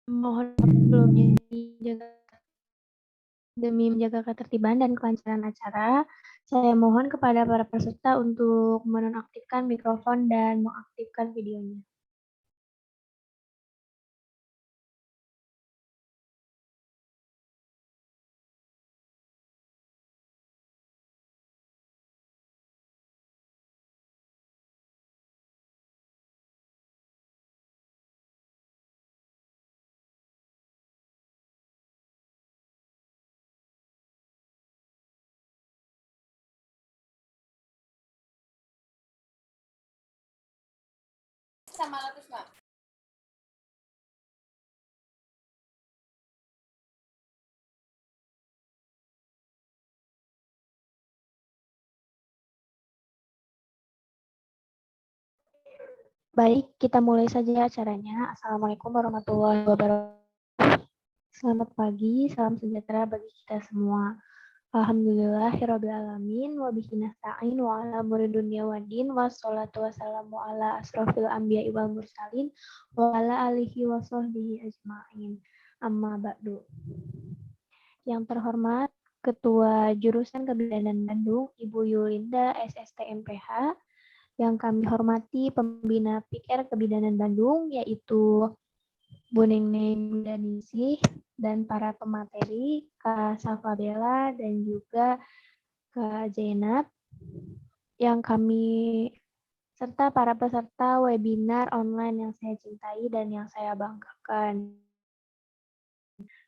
Mohon maaf sebelumnya demi menjaga ketertiban dan kelancaran acara, saya mohon kepada para peserta untuk menonaktifkan mikrofon dan mengaktifkan videonya. Baik, kita mulai saja acaranya. Assalamualaikum warahmatullahi wabarakatuh. Selamat pagi, salam sejahtera bagi kita semua. Alhamdulillahirrabbilalamin, wabihi nasta'in wa ala umuri dunya waddin, wassalatu wassalamu ala asrofil anbiya'i wal mursalin, wa ala alihi wa sahbihi ajma'in. Amma ba'du. Yang terhormat, Ketua Jurusan Kebidanan Bandung, Ibu Yulinda SST MPH, yang kami hormati pembina PIKR Kebidanan Bandung, yaitu Bu Neneng Daningsih, dan para pemateri, Kak Safabella, dan juga Kak Zainab, yang kami serta para peserta webinar online yang saya cintai dan yang saya banggakan.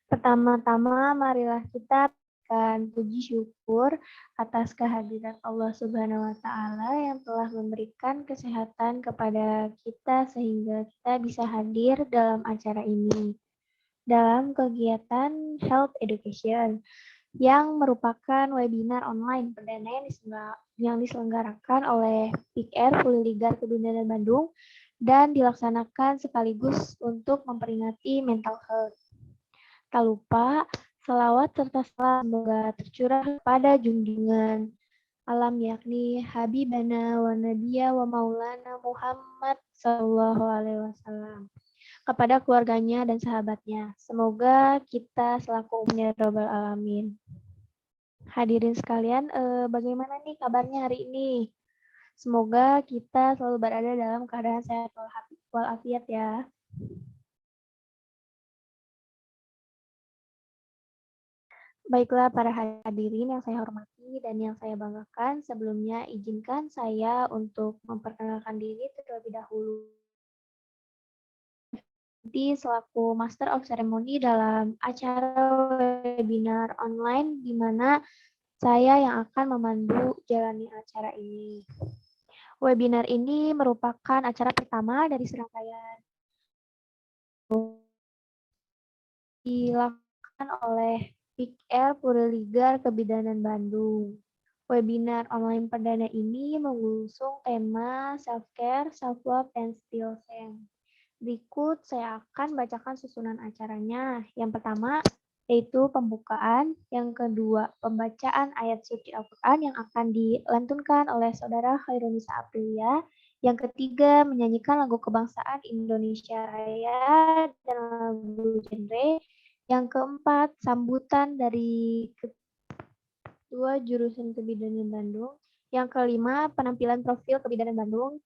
Pertama-tama, marilah kita berikan puji syukur atas kehadiran Allah Subhanahu wa Ta'ala yang telah memberikan kesehatan kepada kita sehingga kita bisa hadir dalam acara ini. Dalam kegiatan Health Education yang merupakan webinar online perdana yang diselenggarakan oleh PIKR Fuliligar Kebidanan Bandung dan dilaksanakan sekaligus untuk memperingati mental health. Tak lupa, salawat serta salam semoga tercurah pada junjungan alam yakni Habibana wa Nabiya wa Maulana Muhammad Sallallahu Alaihi Wasallam kepada keluarganya dan sahabatnya. Semoga kita selaku umatnya Rabbal Alamin. Hadirin sekalian, bagaimana nih kabarnya hari ini? Semoga kita selalu berada dalam keadaan sehat walafiat ya. Baiklah para hadirin yang saya hormati dan yang saya banggakan, sebelumnya izinkan saya untuk memperkenalkan diri terlebih dahulu. Selaku Master of Ceremony dalam acara webinar online di mana saya yang akan memandu jalani acara ini. Webinar ini merupakan acara pertama dari serangkaian dilakukan oleh PIKR Fuliligar Kebidanan Bandung. Webinar online perdana ini mengusung tema Self-Care, Self-Love, and Still Sane. Berikut saya akan bacakan susunan acaranya. Yang pertama, yaitu pembukaan. Yang kedua, pembacaan ayat suci Al-Quran yang akan dilantunkan oleh Saudara Khairunisa Aprilia. Yang ketiga, menyanyikan lagu kebangsaan Indonesia Raya dan lagu genre. Yang keempat, sambutan dari Ketua Jurusan Kebidanan Bandung. Yang kelima, penampilan profil Kebidanan Bandung.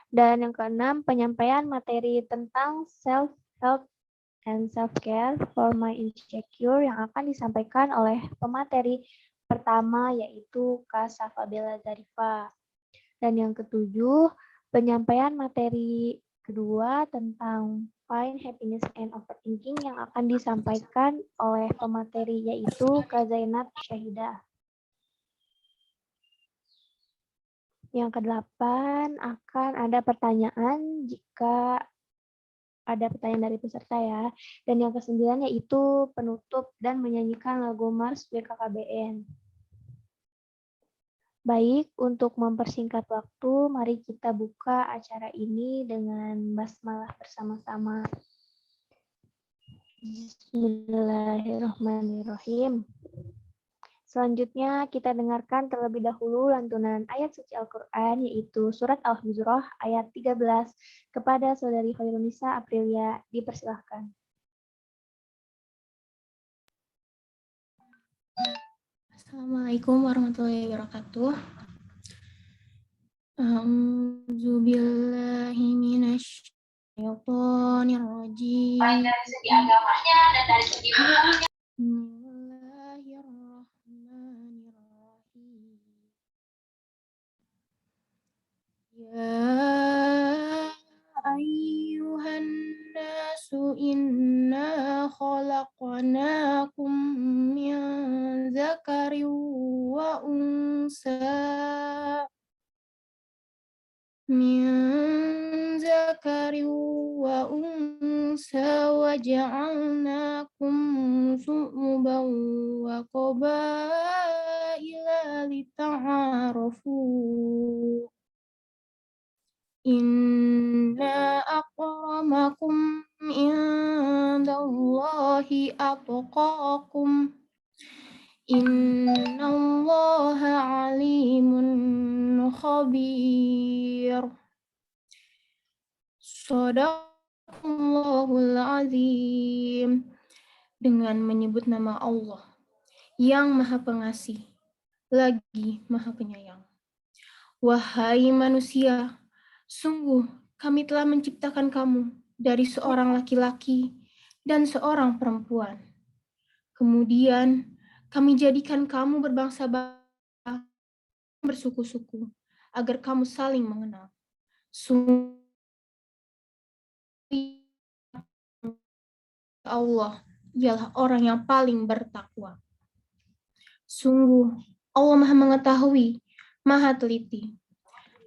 Dan yang keenam, penyampaian materi tentang self-help and self-care for my insecure yang akan disampaikan oleh pemateri pertama yaitu Kak Safabella Zarifa. Dan yang ketujuh, penyampaian materi kedua tentang find happiness and overthinking yang akan disampaikan oleh pemateri yaitu Kak Zainab Syahidah. Yang kedelapan, akan ada pertanyaan jika ada pertanyaan dari peserta ya. Dan yang kesembilan yaitu penutup dan menyanyikan lagu Mars BKKBN. Baik, untuk mempersingkat waktu, mari kita buka acara ini dengan basmalah bersama-sama. Bismillahirrahmanirrahim. Selanjutnya kita dengarkan terlebih dahulu lantunan ayat suci Al-Quran yaitu surat Al-Hujurah ayat 13 kepada Saudari Khairunisa Aprilia. Dipersilahkan. Assalamualaikum warahmatullahi wabarakatuh. A'udzu billahi minasy syaithanir rajim. Baik dari segi agamanya dan dari segi Bismillahirrahmanirrahim. Ya ayyuhan nasu inna khalaqnakum min dzakarin wa unsa waja'alnakum syu'uban wa qabaila lita'arafu. Inna akramakum indallahi atqakum. Innallaha alimun khabir. Shadaqallahul azim. Dengan menyebut nama Allah yang Maha Pengasih, lagi Maha Penyayang. Wahai manusia, sungguh kami telah menciptakan kamu dari seorang laki-laki dan seorang perempuan. Kemudian kami jadikan kamu berbangsa-bangsa, bersuku-suku, agar kamu saling mengenal. Sungguh Allah ialah orang yang paling bertakwa. Sungguh Allah Maha mengetahui, Maha teliti,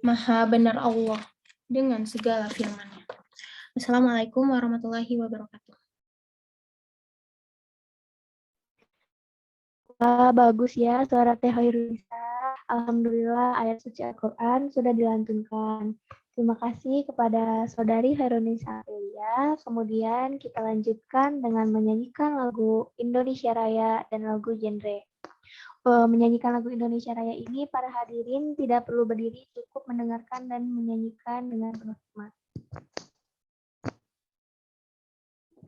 Maha benar Allah dengan segala firman-Nya. Assalamualaikum warahmatullahi wabarakatuh. Wah, bagus ya suara Teh Hoirunisa. Alhamdulillah ayat suci Al-Quran sudah dilantunkan. Terima kasih kepada Saudari Hoirunisa Aprilia. Kemudian kita lanjutkan dengan menyanyikan lagu Indonesia Raya dan lagu genre. Menyanyikan lagu Indonesia Raya ini, para hadirin tidak perlu berdiri, cukup mendengarkan dan menyanyikan dengan penuh hikmat.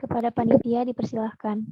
Kepada panitia dipersilahkan.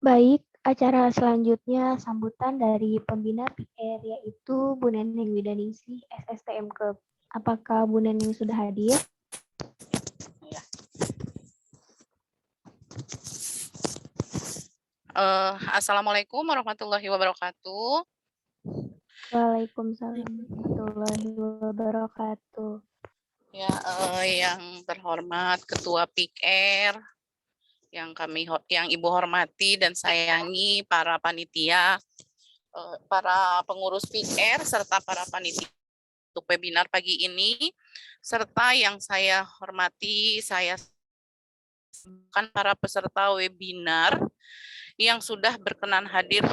Baik, acara selanjutnya sambutan dari pembina PR yaitu Bu Neneng Widaningsih SSTM Club. Apakah Bu Neneng sudah hadir? Assalamualaikum warahmatullahi wabarakatuh. Waalaikumsalam warahmatullahi wabarakatuh. Ya, yang terhormat Ketua PIKR, yang Ibu hormati dan sayangi para panitia, para pengurus PIKR serta para panitia untuk webinar pagi ini, serta yang saya hormati, saya kan para peserta webinar yang sudah berkenan hadir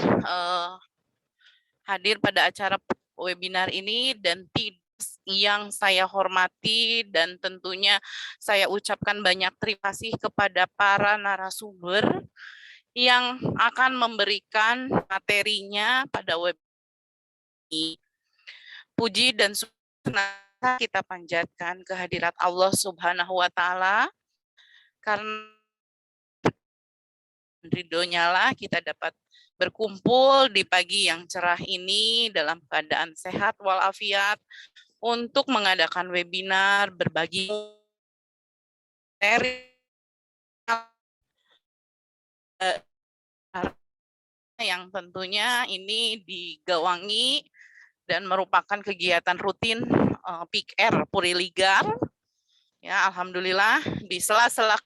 pada acara webinar ini, dan yang saya hormati dan tentunya saya ucapkan banyak terima kasih kepada para narasumber yang akan memberikan materinya pada webinar ini. Puji dan syukur kita panjatkan kehadirat Allah Subhanahu wa Ta'ala, karena ridhonya lah kita dapat berkumpul di pagi yang cerah ini dalam keadaan sehat walafiat untuk mengadakan webinar berbagi materi yang tentunya ini digawangi dan merupakan kegiatan rutin PIKR Puri Ligar. Ya, alhamdulillah di sela-sela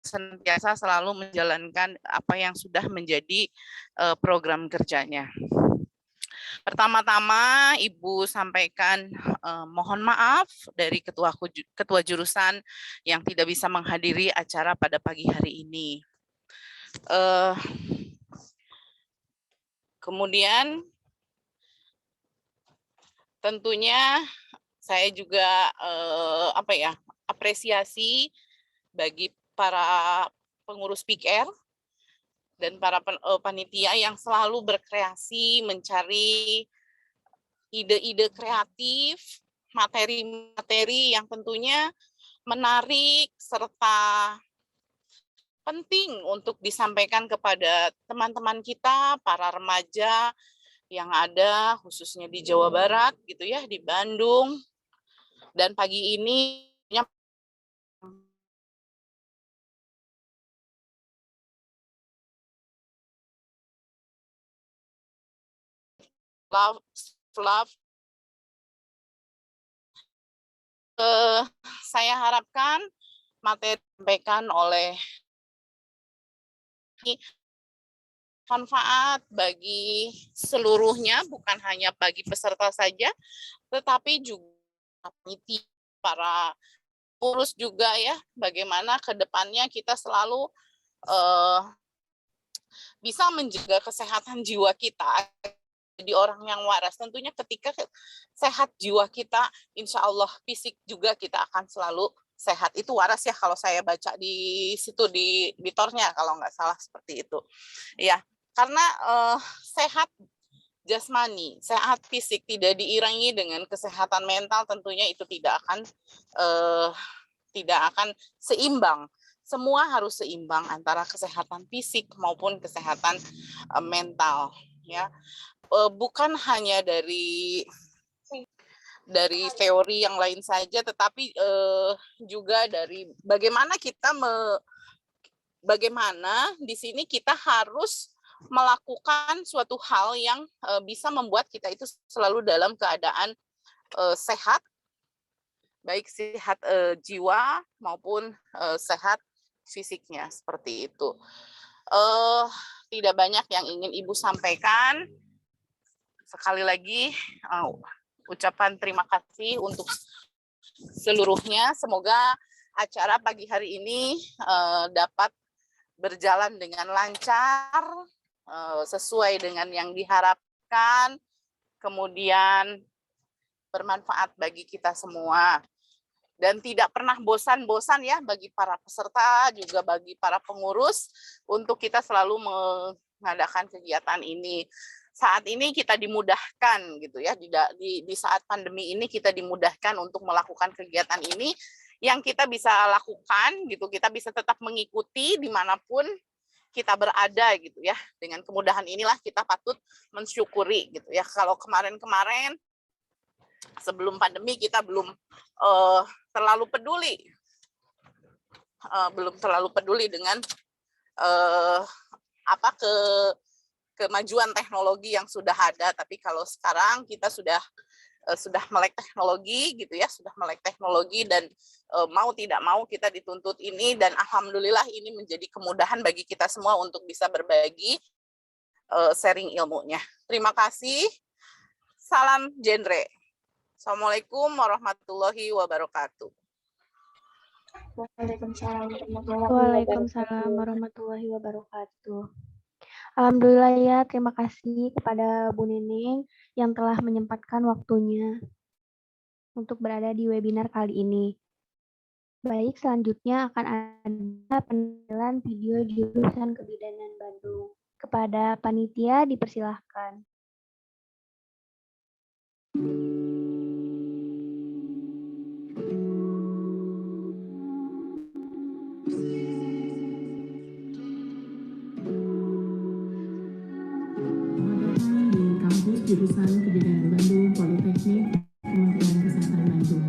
senantiasa selalu menjalankan apa yang sudah menjadi program kerjanya. Pertama-tama Ibu sampaikan mohon maaf dari ketua jurusan yang tidak bisa menghadiri acara pada pagi hari ini. Kemudian tentunya saya juga apresiasi bagi para pengurus PIKR dan para panitia yang selalu berkreasi mencari ide-ide kreatif, materi-materi yang tentunya menarik serta penting untuk disampaikan kepada teman-teman kita, para remaja yang ada khususnya di Jawa Barat gitu ya, di Bandung. Dan pagi ini saya harapkan materi disampaikan oleh manfaat bagi seluruhnya, bukan hanya bagi peserta saja, tetapi juga para pengurus juga ya, bagaimana ke depannya kita selalu bisa menjaga kesehatan jiwa kita, jadi orang yang waras. Tentunya ketika sehat jiwa kita, insya Allah fisik juga kita akan selalu sehat. Itu waras ya, kalau saya baca di situ di tornya kalau nggak salah seperti itu. Ya, karena sehat jasmani, sehat fisik tidak diiringi dengan kesehatan mental, tentunya itu tidak akan seimbang. Semua harus seimbang antara kesehatan fisik maupun kesehatan mental, ya. Bukan hanya dari teori yang lain saja, tetapi juga dari bagaimana bagaimana di sini kita harus melakukan suatu hal yang bisa membuat kita itu selalu dalam keadaan sehat, baik sehat jiwa maupun sehat fisiknya, seperti itu. Tidak banyak yang ingin Ibu sampaikan. Sekali lagi ucapan terima kasih untuk seluruhnya. Semoga acara pagi hari ini dapat berjalan dengan lancar, sesuai dengan yang diharapkan, kemudian bermanfaat bagi kita semua. Dan tidak pernah bosan-bosan ya bagi para peserta, juga bagi para pengurus, untuk kita selalu mengadakan kegiatan ini. Saat ini kita dimudahkan gitu ya, di saat pandemi ini kita dimudahkan untuk melakukan kegiatan ini, yang kita bisa lakukan gitu, kita bisa tetap mengikuti dimanapun kita berada gitu ya. Dengan kemudahan inilah kita patut mensyukuri gitu ya. Kalau kemarin-kemarin sebelum pandemi kita belum terlalu peduli dengan kemajuan teknologi yang sudah ada, tapi kalau sekarang kita sudah melek teknologi gitu ya, sudah melek teknologi dan mau tidak mau kita dituntut ini, dan alhamdulillah ini menjadi kemudahan bagi kita semua untuk bisa berbagi sharing ilmunya. Terima kasih. Salam genre. Assalamualaikum warahmatullahi wabarakatuh. Waalaikumsalam warahmatullahi wabarakatuh. Alhamdulillah ya, terima kasih kepada Bu Nining yang telah menyempatkan waktunya untuk berada di webinar kali ini. Baik, selanjutnya akan ada penilaian video jurusan Kebidanan Bandung. Kepada panitia dipersilahkan. Di kampus jurusan Kebidanan Bandung Politeknik Kementerian Kesehatan Bandung.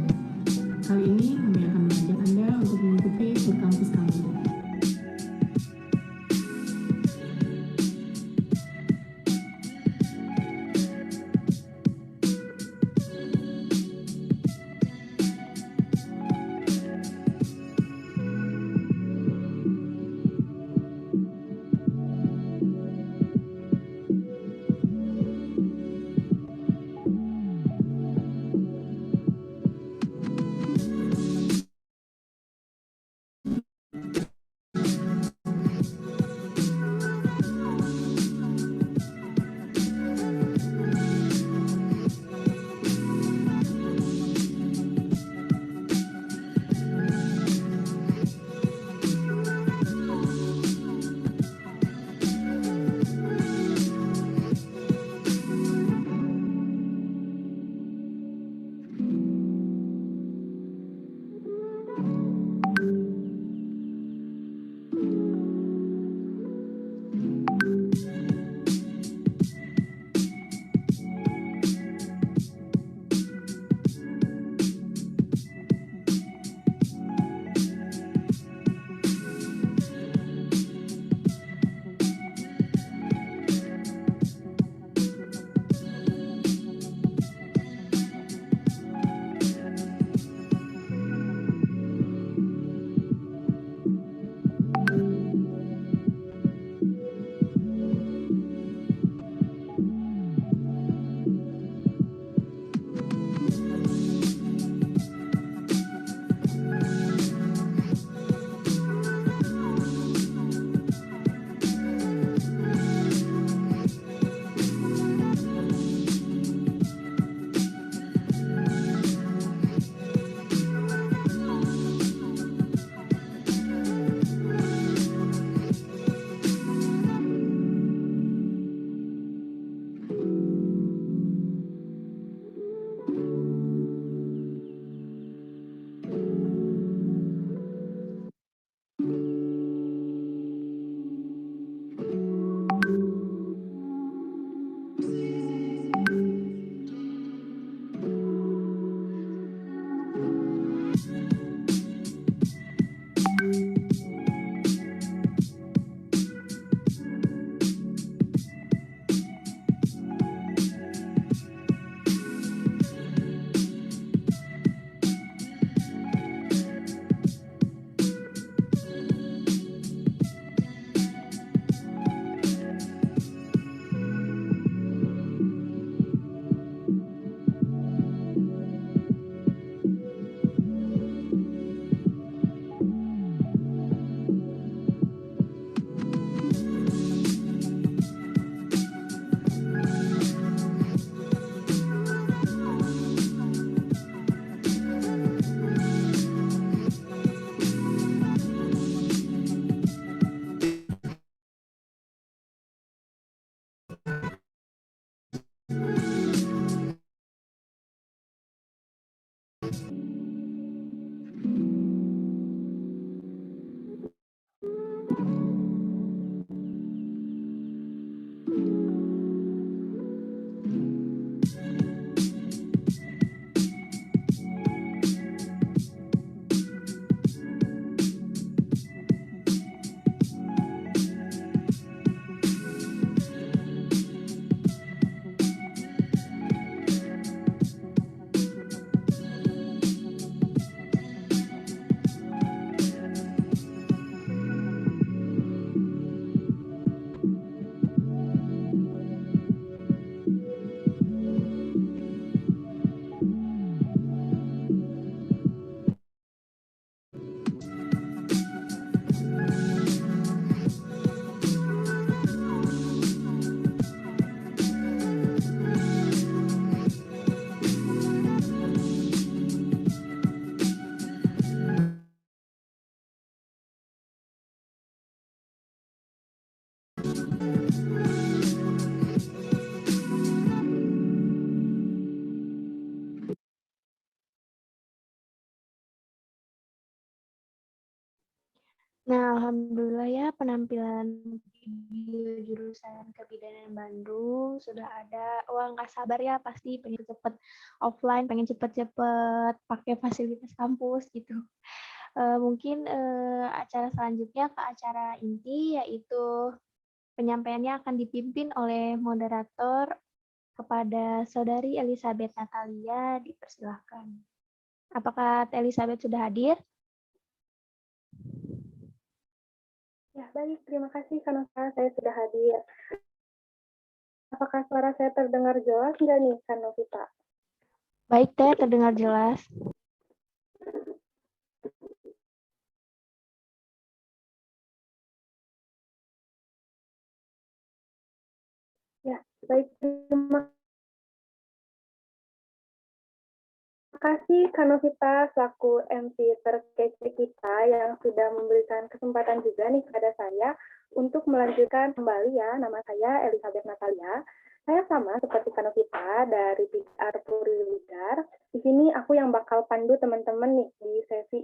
Kali ini kami akan mengajak Anda untuk mengikuti tur kampus kami. Nah, alhamdulillah ya penampilan video jurusan Kebidanan Bandung sudah ada. Wah, nggak sabar ya pasti pengen cepet offline, pengen cepet-cepet pakai fasilitas kampus gitu. Mungkin acara selanjutnya ke acara inti, yaitu penyampaiannya akan dipimpin oleh moderator kepada Saudari Elizabeth Natalia, dipersilahkan. Apakah Elizabeth sudah hadir? Ya, baik. Terima kasih, Kanovita. Saya sudah hadir. Apakah suara saya terdengar jelas nggak nih, Kanovita? Baik, Teh, terdengar jelas. Ya, baik. Terima kasih, Kanovita, selaku MC terkece kita yang sudah memberikan kesempatan juga nih kepada saya untuk melanjutkan kembali ya. Nama saya Elizabeth Natalia. Saya sama seperti Kanovita dari PR Puri Lidar. Di sini aku yang bakal pandu teman-teman nih di sesi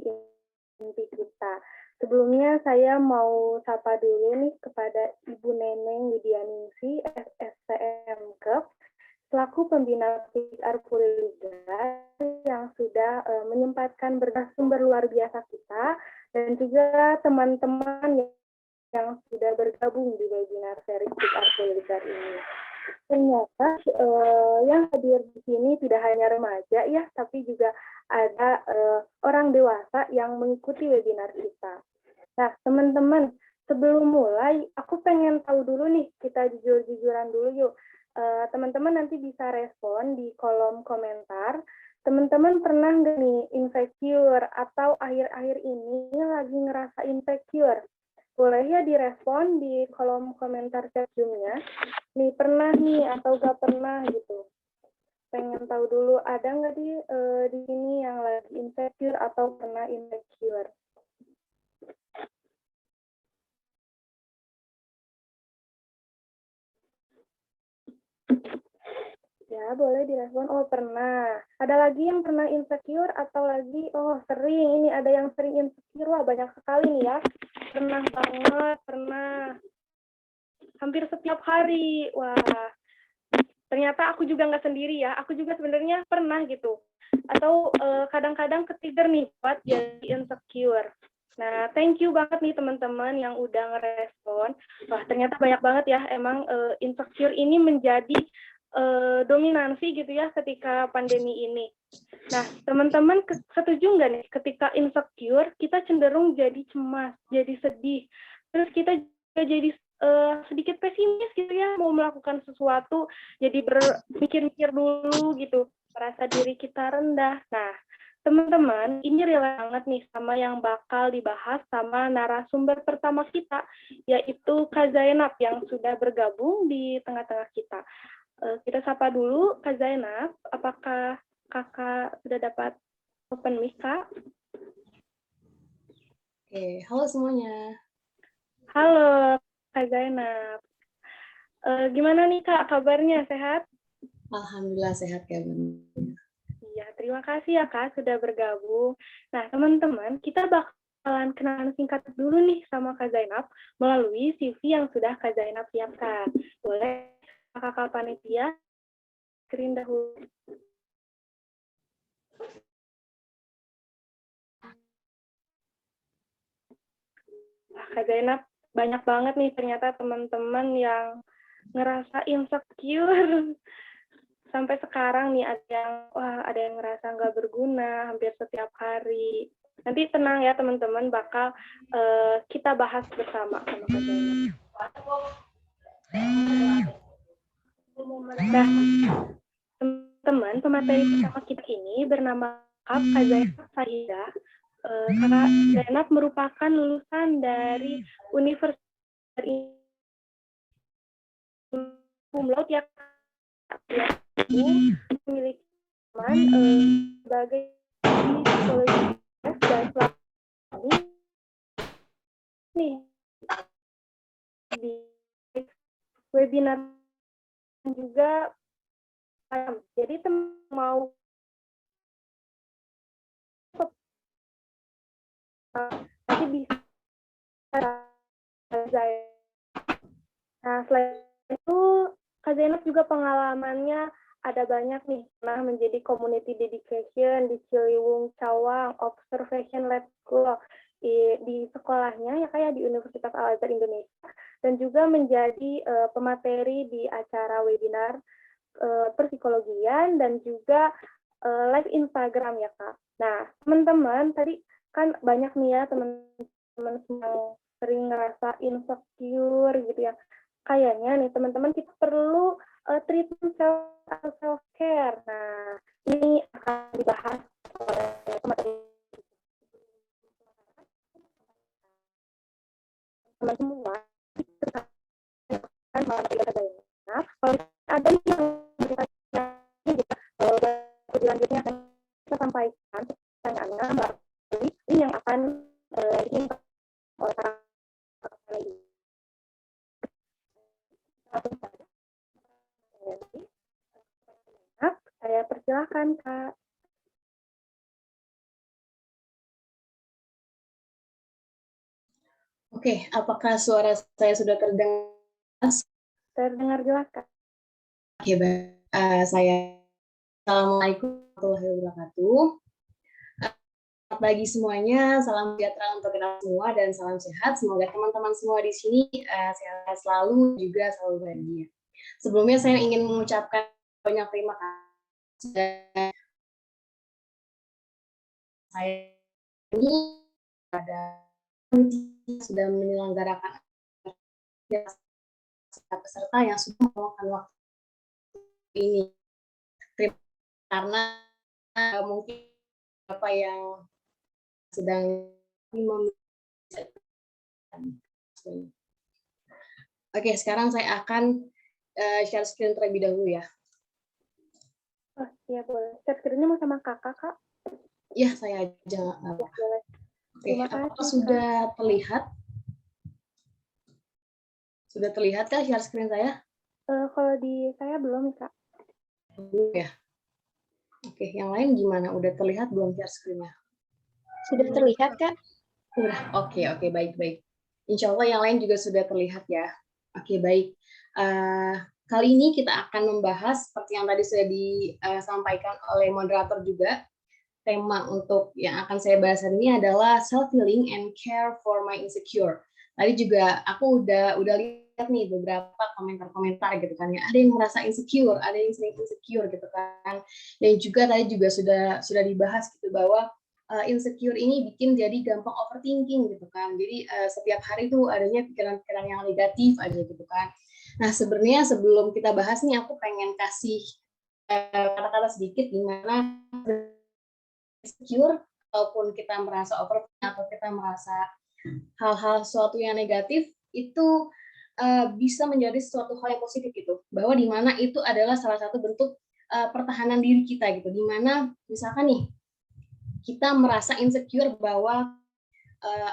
inti kita. Sebelumnya saya mau sapa dulu nih kepada Ibu Neneng Widianingsi, SSCM Kep, selaku pembina PR Puri Lidar yang sudah menyempatkan bersumber luar biasa kita, dan juga teman-teman yang sudah bergabung di webinar seri PR Puri Lidar ini. Ternyata yang hadir di sini tidak hanya remaja ya, tapi juga ada orang dewasa yang mengikuti webinar kita. Nah, teman-teman, sebelum mulai, aku pengen tahu dulu nih, kita jujur-jujuran dulu yuk. Teman-teman nanti bisa respon di kolom komentar. Teman-teman pernah nggak nih insecure atau akhir-akhir ini lagi ngerasa insecure? Boleh ya direspon di kolom komentar chat Zoom-nya. Nih, pernah nih atau gak pernah gitu. Pengen tahu dulu, ada nggak di sini yang lagi insecure atau pernah insecure? Ya, boleh direspon. Oh, pernah. Ada lagi yang pernah insecure atau lagi, oh sering, ini ada yang sering insecure. Wah, banyak sekali nih ya. Pernah banget, pernah. Hampir setiap hari. Wah, ternyata aku juga nggak sendiri ya. Aku juga sebenarnya pernah gitu. Atau kadang-kadang ketrigger nih buat jadi insecure. Nah, thank you banget nih teman-teman yang udah ngerespon. Wah, ternyata banyak banget ya. Emang insecure ini menjadi dominansi gitu ya ketika pandemi ini. Nah, teman-teman setuju nggak nih ketika insecure kita cenderung jadi cemas, jadi sedih, terus kita juga jadi sedikit pesimis gitu ya, mau melakukan sesuatu jadi berpikir-pikir dulu gitu, merasa diri kita rendah. Nah, teman-teman, ini relate banget nih sama yang bakal dibahas sama narasumber pertama kita, yaitu Kak Zainab yang sudah bergabung di tengah-tengah kita. Kita sapa dulu Kak Zainab, apakah Kakak sudah dapat open mic, Kak? Oke, halo semuanya. Halo Kak Zainab. Gimana nih Kak kabarnya, sehat? Alhamdulillah sehat ya, Bun. Iya, terima kasih ya Kak sudah bergabung. Nah teman-teman, kita bakalan kenalan singkat dulu nih sama Kak Zainab melalui CV yang sudah Kak Zainab siapkan. Boleh Kakak panitia screen dahulu. Kak Zainab, banyak banget nih ternyata teman-teman yang ngerasa insecure. Sampai sekarang nih ada yang ngerasa nggak berguna hampir setiap hari. Nanti tenang ya teman-teman, bakal kita bahas bersama sama Kak Zainab. Nah, teman-teman, pemateri pertama kita ini bernama Kak Zainab Sahida. Kakak Zainab merupakan lulusan dari Universitas Cum Laude ya, memiliki teman sebagai psikologi dan selama ini di webinar juga. Jadi mau nanti bisa Nah, selain itu, Kak Zainab juga pengalamannya ada banyak nih, pernah menjadi community dedication di Ciliwung Cawang Observation Lab School di sekolahnya ya kayak di Universitas Al-Azhar Indonesia, dan juga menjadi pemateri di acara webinar perpsikologian dan juga live Instagram ya Kak. Nah, teman-teman tadi kan banyak nih ya teman-teman yang sering ngerasa insecure gitu ya. Kayaknya nih teman-teman kita perlu treatment self-care. Nah, ini akan dibahas oleh teman-teman semua. Kan malam tiga Nah, kalau ada yang bertanya gitu, selanjutnya akan kita sampaikan pertanyaannya melalui link yang akan dikirim oleh para saya persilahkan Kak. Oke, apakah suara saya sudah terdengar? Terdengar jelas Kak. Oke, baik. Assalamualaikum warahmatullahi wabarakatuh. Selamat pagi semuanya, salam sejahtera untuk kita semua dan salam sehat. Semoga teman-teman semua di sini sehat selalu, juga selalu bahagia. Sebelumnya saya ingin mengucapkan banyak terima kasih saya ini pada sudah menyelenggarakan peserta yang sudah meluangkan waktu ini, karena mungkin apa yang sedang Oke, sekarang saya akan share screen terlebih dahulu ya. Oh iya boleh. Share screen-nya mau sama kakak Kak? Ya, saya aja. Ya, boleh. Oke, apakah sudah terlihat? Sudah terlihat kah share screen saya? Kalau di saya belum Kak. Belum ya. Oke, yang lain gimana? Udah terlihat belum share screen-nya? Sudah terlihat, Kak? Udah. Oke, baik. Insya Allah yang lain juga sudah terlihat ya. Oke, baik. Kali ini kita akan membahas seperti yang tadi sudah disampaikan oleh moderator juga. Tema untuk yang akan saya bahas hari ini adalah self-healing and care for my insecure. Tadi juga aku udah lihat nih beberapa komentar-komentar gitu kan ya. Ada yang merasa insecure, ada yang sering insecure gitu kan. Dan juga tadi juga sudah dibahas gitu bahwa insecure ini bikin jadi gampang overthinking gitu kan. Jadi setiap hari tuh adanya pikiran-pikiran yang negatif aja gitu kan. Nah, sebenarnya sebelum kita bahas nih aku pengen kasih kata-kata sedikit gimana insecure ataupun kita merasa overthinking atau kita merasa hal-hal sesuatu yang negatif itu bisa menjadi sesuatu hal yang positif gitu, bahwa di mana itu adalah salah satu bentuk pertahanan diri kita gitu, di mana misalkan nih kita merasa insecure bahwa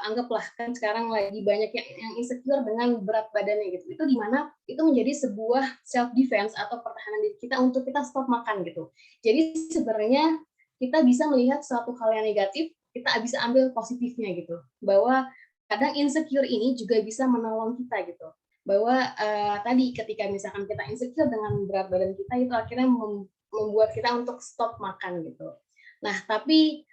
anggaplah kan sekarang lagi banyak yang insecure dengan berat badannya gitu, itu di mana itu menjadi sebuah self defense atau pertahanan diri kita untuk kita stop makan gitu. Jadi sebenarnya kita bisa melihat suatu hal yang negatif, kita bisa ambil positifnya gitu, bahwa kadang insecure ini juga bisa menolong kita gitu, bahwa tadi ketika misalkan kita insecure dengan berat badan kita itu akhirnya membuat kita untuk stop makan gitu. Nah tapi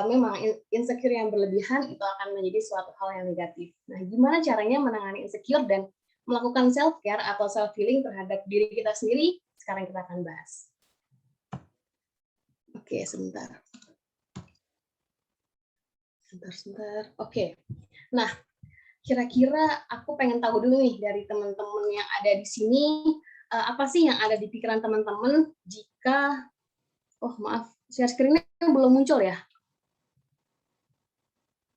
memang insecure yang berlebihan itu akan menjadi suatu hal yang negatif. Nah, gimana caranya menangani insecure dan melakukan self-care atau self-healing terhadap diri kita sendiri? Sekarang kita akan bahas. Oke, sebentar. Oke. Nah, kira-kira aku pengen tahu dulu nih dari teman-teman yang ada di sini, apa sih yang ada di pikiran teman-teman jika, oh maaf, share screen-nya belum muncul ya?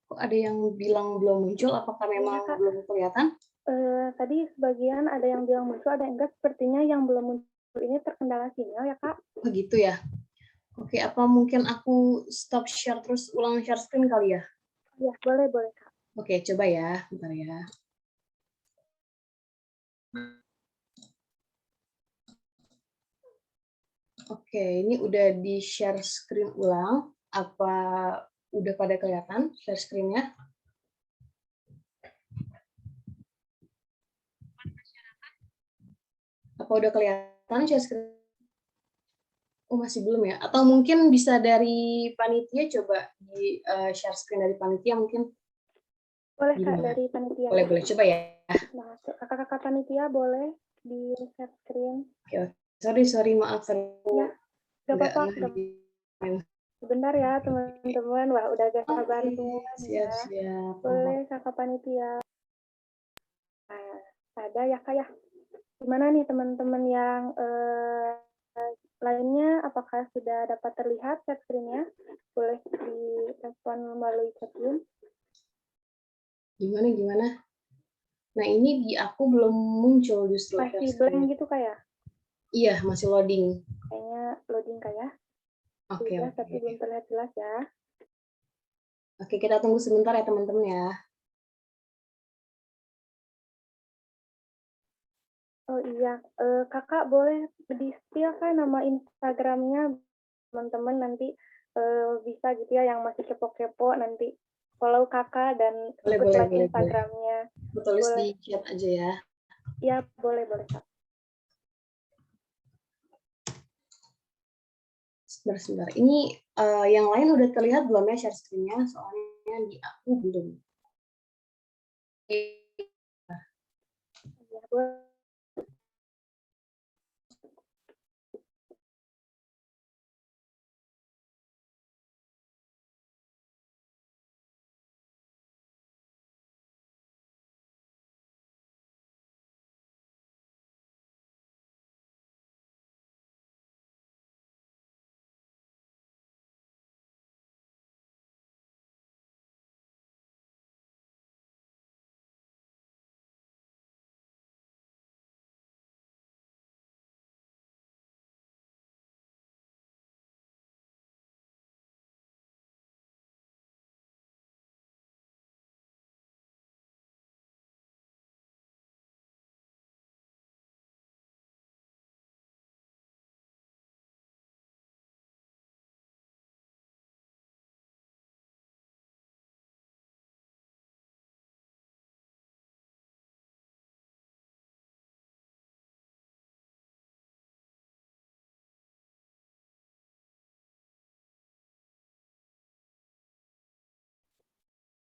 Kok ada yang bilang belum muncul, apakah memang belum kelihatan? Tadi sebagian ada yang bilang muncul, ada yang enggak. Sepertinya yang belum muncul ini terkendala sinyal ya Kak. Begitu ya. Oke, apa mungkin aku stop share terus ulang share screen kali ya? Ya, boleh Kak. Oke, coba ya, bentar ya. Oke, ini udah di share screen ulang. Apa udah pada kelihatan share screen-nya? Apa udah kelihatan share screen? Oh, masih belum ya? Atau mungkin bisa dari panitia, coba di share screen dari panitia mungkin. Boleh Kak, Gimana? dari panitia. Boleh, coba ya. Nah, kakak-kakak panitia boleh di share screen. Oke. Sorry, maaf. Ya, gak apa-apa. Sebentar ya teman-teman. Wah, udah gak sabar semua nih ya. Siap. Boleh kakak panitia. Nah, ada ya Kak ya. Gimana nih teman-teman yang lainnya, apakah sudah dapat terlihat share screen-nya? Boleh direspon melalui chat room. Gimana? Nah, ini di aku belum muncul justru. Masih blank gitu Kak ya? Iya, masih loading. Kayaknya loading Kak ya. Oke. Tapi belum terlihat jelas ya. Oke, kita tunggu sebentar ya teman-teman ya. Oh iya, kakak boleh di-spill kan nama Instagramnya teman-teman nanti bisa gitu ya yang masih kepo-kepo nanti follow kakak dan ikut like Instagramnya. Tulis di chat aja ya. Iya, boleh Kak. Sebentar. Ini yang lain udah terlihat belum ya share screen-nya? Soalnya di aku belum. Ya, boleh.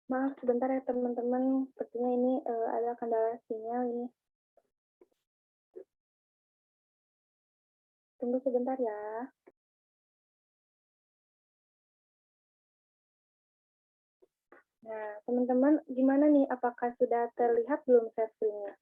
Maaf sebentar ya teman-teman, sepertinya ini ada kendala sinyal ini. Tunggu sebentar ya. Nah, teman-teman gimana nih? Apakah sudah terlihat belum share screen-nya?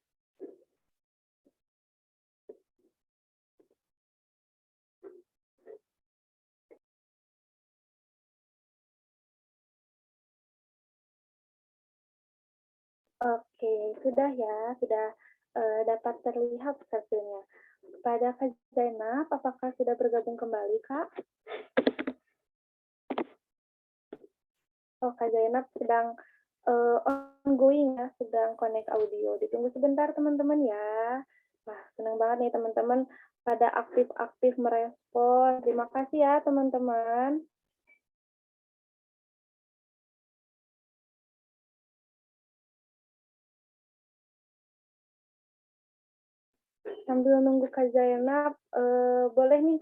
Oke, sudah ya, sudah dapat terlihat share screen-nya. Kepada Kak Zainab, apakah sudah bergabung kembali, Kak? Oh, Kak Zainab sedang ongoing ya, sedang connect audio. Ditunggu sebentar, teman-teman ya. Wah, senang banget nih, teman-teman pada aktif-aktif merespon. Terima kasih ya, teman-teman. Sambil nunggu Kak Zainab, boleh nih,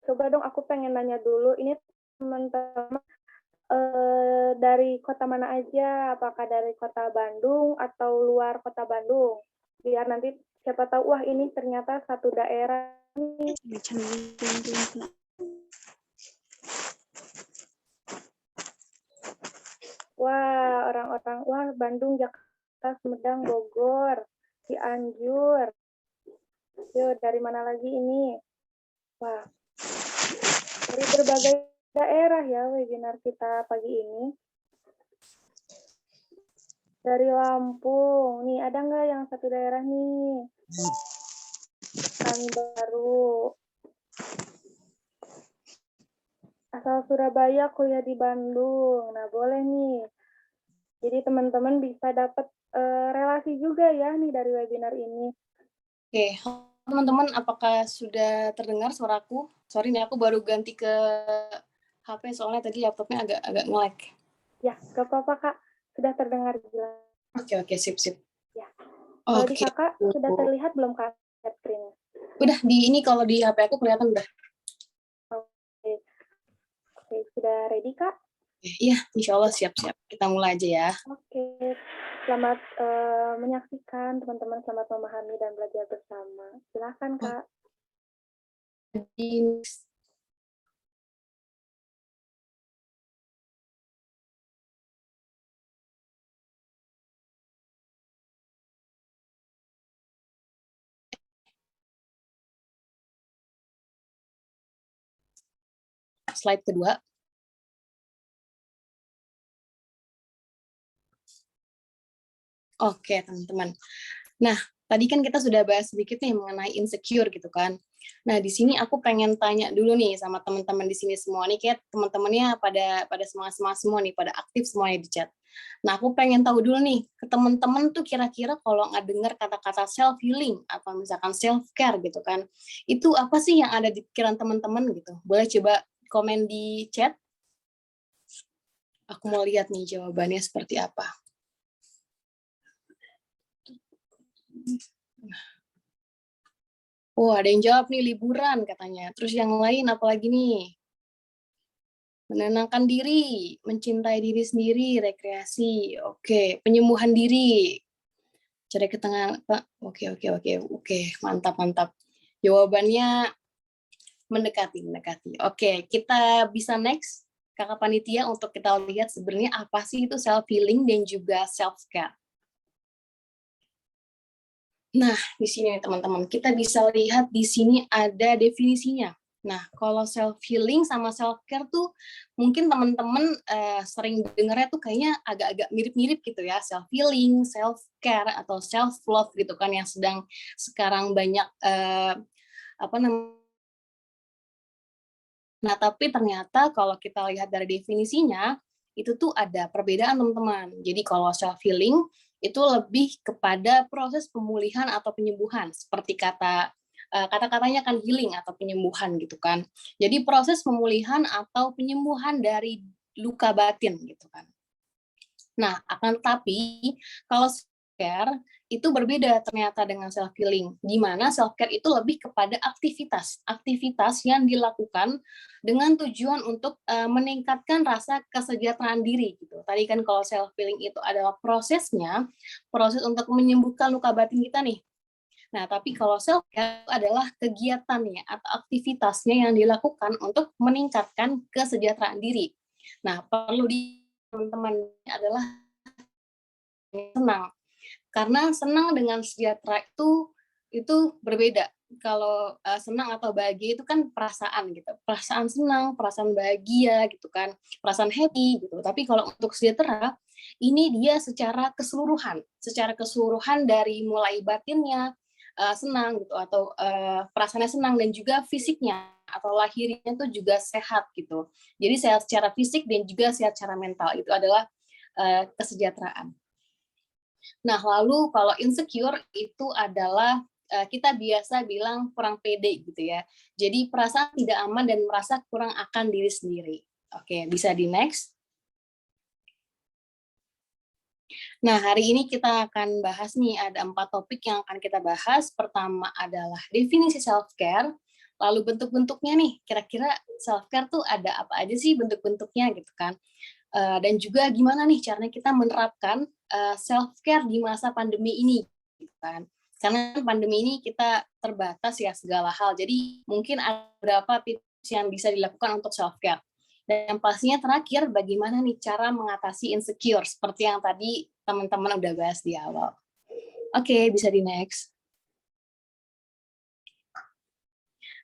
coba dong aku pengen nanya dulu. Ini teman-teman dari kota mana aja? Apakah dari kota Bandung atau luar kota Bandung? Biar nanti siapa tahu, wah ini ternyata satu daerah nih. Wah, orang-orang, wah Bandung, Jakarta, Sumedang, Bogor, Cianjur. Yuk, dari mana lagi ini? Wah, dari berbagai daerah ya webinar kita pagi ini. Dari Lampung, nih ada nggak yang satu daerah nih? Kami baru. Asal Surabaya, kuliah di Bandung. Nah, boleh nih. Jadi teman-teman bisa dapat relasi juga ya nih dari webinar ini. Oke, teman-teman, apakah sudah terdengar suaraku? Sorry nih, aku baru ganti ke HP soalnya tadi laptopnya agak nge-lag. Ya, gak apa-apa Kak. Sudah terdengar jelas. Oke, sip. Ya. Kalau di Kakak sudah terlihat belum Kak screen? Udah di ini kalau di HP aku kelihatan udah. Oke, sudah ready, Kak? Iya, insya Allah siap-siap. Kita mulai aja ya. Oke, selamat menyaksikan teman-teman, selamat memahami dan belajar bersama. Silakan, Kak. Slide kedua. Oke, teman-teman. Nah, tadi kan kita sudah bahas sedikit nih mengenai insecure gitu kan. Nah, di sini aku pengen tanya dulu nih sama teman-teman di sini semua nih, kayak teman-temannya pada semangat-semangat semua nih, pada aktif semuanya di chat. Nah, aku pengen tahu dulu nih, ke teman-teman tuh kira-kira kalau nggak dengar kata-kata self healing atau misalkan self care gitu kan, itu apa sih yang ada di pikiran teman-teman gitu? Boleh coba komen di chat. Aku mau lihat nih jawabannya seperti apa. Oh, ada yang jawab nih liburan katanya. Terus yang lain apalagi nih? Menenangkan diri, mencintai diri sendiri, rekreasi. Oke, penyembuhan diri. Cari ke tengah, Pak. Oke, mantap. Jawabannya mendekati. Oke, kita bisa next, Kakak Panitia, untuk kita lihat sebenarnya apa sih itu self healing dan juga self care. Nah, di sini teman-teman, kita bisa lihat di sini ada definisinya. Nah, kalau self healing sama self care tuh mungkin teman-teman sering dengarnya tuh kayaknya agak-agak mirip-mirip gitu ya, self healing, self care atau self love gitu kan yang sedang sekarang banyak apa namanya. Nah, tapi ternyata kalau kita lihat dari definisinya itu tuh ada perbedaan teman-teman. Jadi kalau self healing itu lebih kepada proses pemulihan atau penyembuhan, seperti kata-katanya kan healing atau penyembuhan gitu kan. Jadi proses pemulihan atau penyembuhan dari luka batin gitu kan. Nah, akan tetapi kalau self care itu berbeda ternyata dengan self healing, di mana self care itu lebih kepada aktivitas yang dilakukan dengan tujuan untuk meningkatkan rasa kesejahteraan diri gitu. Tadi kan kalau self healing itu adalah proses untuk menyembuhkan luka batin kita nih. Nah, tapi kalau self care adalah kegiatannya atau aktivitasnya yang dilakukan untuk meningkatkan kesejahteraan diri. Nah, perlu di teman-teman adalah senang, karena senang dengan sejahtera itu berbeda. Kalau senang atau bahagia itu kan perasaan gitu, perasaan senang, perasaan bahagia gitu kan, perasaan happy gitu. Tapi kalau untuk sejahtera ini dia secara keseluruhan dari mulai batinnya senang gitu, atau perasaannya senang, dan juga fisiknya atau lahirnya itu juga sehat gitu. Jadi sehat secara fisik dan juga sehat secara mental, itu adalah kesejahteraan. Nah, lalu kalau insecure itu adalah kita biasa bilang kurang pede gitu ya. Jadi perasaan tidak aman dan merasa kurang akan diri sendiri. Oke, bisa di next. Nah, hari ini kita akan bahas nih, ada 4 topik yang akan kita bahas. Pertama adalah definisi self-care, lalu bentuk-bentuknya nih, kira-kira self-care tuh ada apa aja sih bentuk-bentuknya gitu kan. Dan juga gimana nih caranya kita menerapkan self-care di masa pandemi ini gitu kan. Karena pandemi ini kita terbatas ya segala hal, jadi mungkin ada beberapa tips yang bisa dilakukan untuk self-care. Dan yang pastinya terakhir, bagaimana nih cara mengatasi insecure, seperti yang tadi teman-teman udah bahas di awal. Oke, bisa di next.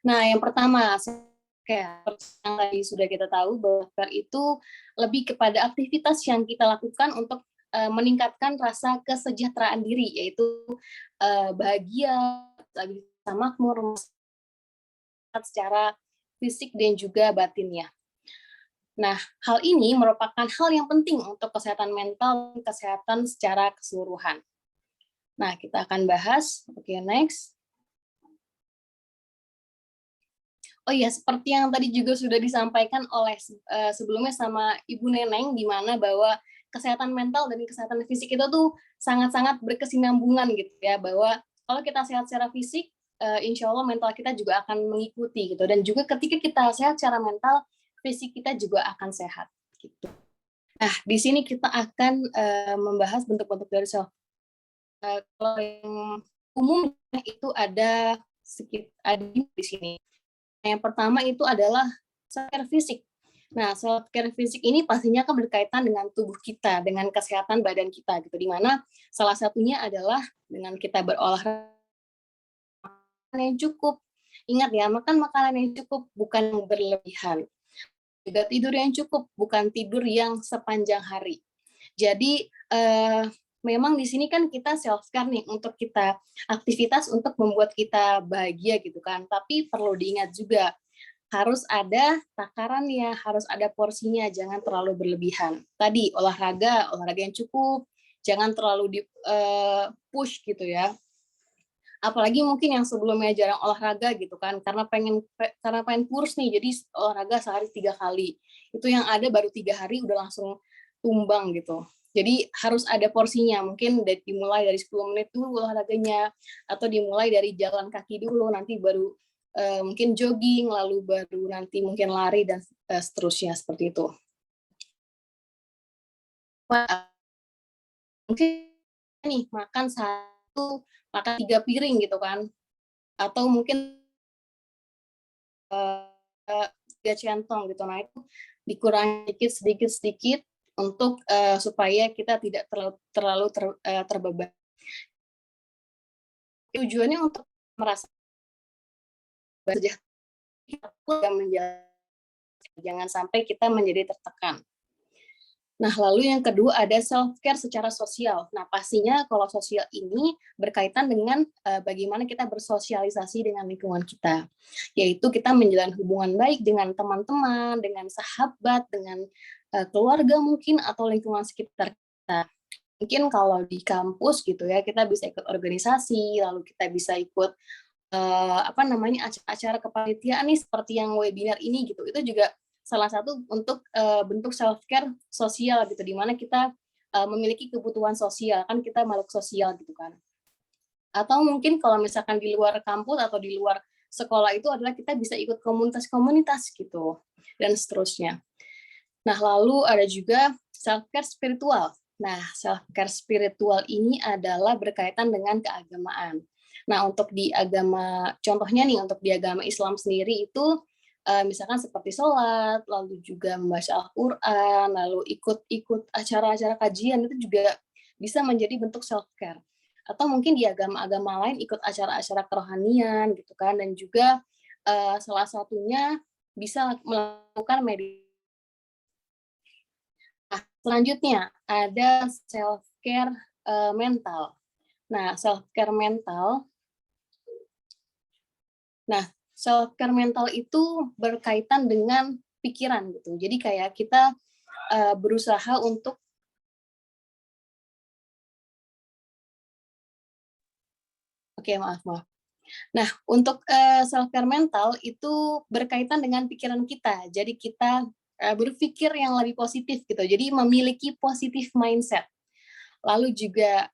Nah, yang pertama, yang tadi sudah kita tahu bahwa self-care itu lebih kepada aktivitas yang kita lakukan untuk meningkatkan rasa kesejahteraan diri, yaitu bahagia, bisa makmur secara fisik dan juga batinnya. Nah, hal ini merupakan hal yang penting untuk kesehatan mental dan kesehatan secara keseluruhan. Nah, kita akan bahas. Oke, next. Oh iya, seperti yang tadi juga sudah disampaikan oleh sebelumnya sama Ibu Neneng, di mana bahwa kesehatan mental dan kesehatan fisik itu tuh sangat-sangat berkesinambungan gitu ya, bahwa kalau kita sehat secara fisik, insya Allah mental kita juga akan mengikuti gitu. Dan juga ketika kita sehat secara mental, fisik kita juga akan sehat gitu. Nah, di sini kita akan membahas bentuk-bentuk dari self. Kalau yang umum itu ada di sini. Yang pertama itu adalah self-care fisik. Nah, self-care fisik ini pastinya akan berkaitan dengan tubuh kita, dengan kesehatan badan kita gitu. Di mana salah satunya adalah dengan kita berolahraga yang cukup. Ingat ya, makan makanan yang cukup, bukan yang berlebihan. Juga tidur yang cukup, bukan tidur yang sepanjang hari. Jadi memang di sini kan kita self-care nih untuk kita aktivitas untuk membuat kita bahagia gitu kan. Tapi perlu diingat juga harus ada takarannya, harus ada porsinya, jangan terlalu berlebihan. Tadi olahraga yang cukup, jangan terlalu di push gitu ya. Apalagi mungkin yang sebelumnya jarang olahraga gitu kan, karena pengen kurus nih, jadi olahraga sehari 3 kali. Itu yang ada baru 3 hari udah langsung tumbang gitu. Jadi harus ada porsinya, mungkin dimulai dari 10 menit dulu olahraganya, atau dimulai dari jalan kaki dulu, nanti baru mungkin jogging, lalu baru nanti mungkin lari, dan seterusnya seperti itu. Mungkin nih makan 3 piring gitu kan, atau mungkin 3 centong gitu. Nah itu dikurangi sedikit untuk supaya kita tidak terlalu terbeban. Tujuannya untuk merasa sejahtera, jangan sampai kita menjadi tertekan. Nah, lalu yang kedua ada self-care secara sosial. Nah, pastinya kalau sosial ini berkaitan dengan bagaimana kita bersosialisasi dengan lingkungan kita. Yaitu kita menjalin hubungan baik dengan teman-teman, dengan sahabat, dengan keluarga mungkin, atau lingkungan sekitar kita. Mungkin kalau di kampus gitu ya, kita bisa ikut organisasi, lalu kita bisa ikut acara kepanitiaan nih, seperti yang webinar ini gitu. Itu juga salah satu untuk bentuk self-care sosial gitu, di mana kita memiliki kebutuhan sosial, kan kita makhluk sosial gitu kan. Atau mungkin kalau misalkan di luar kampus atau di luar sekolah itu adalah kita bisa ikut komunitas-komunitas gitu, dan seterusnya. Nah, lalu ada juga self-care spiritual. Nah, self-care spiritual ini adalah berkaitan dengan keagamaan. Nah, untuk di agama, contohnya nih, untuk di agama Islam sendiri itu, misalkan seperti sholat, lalu juga membaca Al-Quran, lalu ikut acara-acara kajian, itu juga bisa menjadi bentuk self-care. Atau mungkin di agama-agama lain ikut acara-acara kerohanian gitu kan, dan juga salah satunya bisa melakukan meditasi. Nah, selanjutnya ada self-care mental. Nah, self-care mental. Nah, self-care mental itu berkaitan dengan pikiran gitu. Jadi kayak kita berusaha untuk maaf. Nah, untuk self-care mental itu berkaitan dengan pikiran kita. Jadi kita berpikir yang lebih positif gitu. Jadi memiliki positive mindset. Lalu juga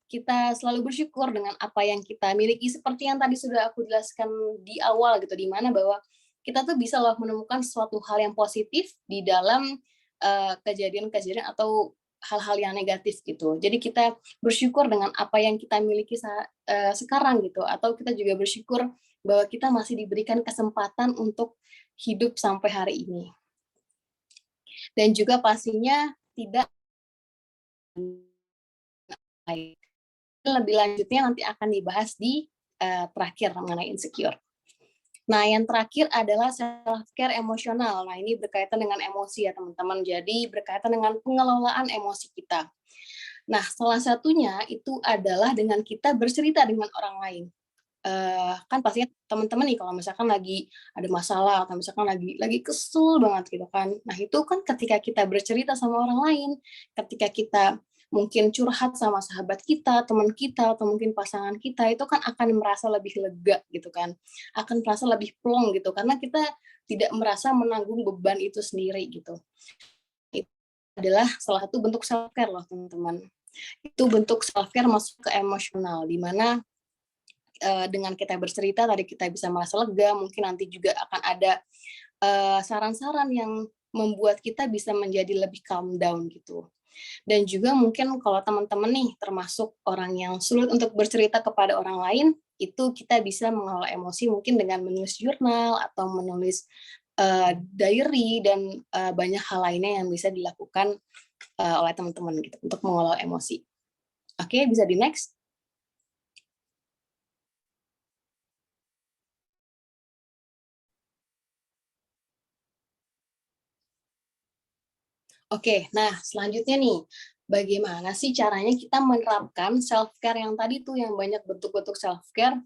kita selalu bersyukur dengan apa yang kita miliki, seperti yang tadi sudah aku jelaskan di awal gitu, di mana bahwa kita tuh bisa loh menemukan suatu hal yang positif di dalam kejadian-kejadian atau hal-hal yang negatif gitu. Jadi kita bersyukur dengan apa yang kita miliki sekarang gitu, atau kita juga bersyukur bahwa kita masih diberikan kesempatan untuk hidup sampai hari ini. Dan juga pastinya tidak lebih lanjutnya nanti akan dibahas di terakhir mengenai insecure. Nah, yang terakhir adalah self-care emosional. Nah, ini berkaitan dengan emosi ya, teman-teman. Jadi, berkaitan dengan pengelolaan emosi kita. Nah, salah satunya itu adalah dengan kita bercerita dengan orang lain. Kan pastinya teman-teman nih, kalau misalkan lagi ada masalah, atau misalkan lagi kesel banget gitu kan. Nah, itu kan ketika kita bercerita sama orang lain, ketika kita mungkin curhat sama sahabat kita, teman kita, atau mungkin pasangan kita, itu kan akan merasa lebih lega gitu kan, akan merasa lebih plong gitu, karena kita tidak merasa menanggung beban itu sendiri gitu. Itu adalah salah satu bentuk self-care loh teman-teman. Itu bentuk self-care masuk ke emosional, di mana dengan kita bercerita tadi kita bisa merasa lega, mungkin nanti juga akan ada saran-saran yang membuat kita bisa menjadi lebih calm down gitu. Dan juga mungkin kalau teman-teman nih termasuk orang yang sulit untuk bercerita kepada orang lain, itu kita bisa mengelola emosi mungkin dengan menulis jurnal atau menulis diary dan banyak hal lainnya yang bisa dilakukan oleh teman-teman gitu untuk mengelola emosi. Oke, bisa di next. Oke, nah selanjutnya nih, bagaimana sih caranya kita menerapkan self-care yang tadi tuh, yang banyak bentuk-bentuk self-care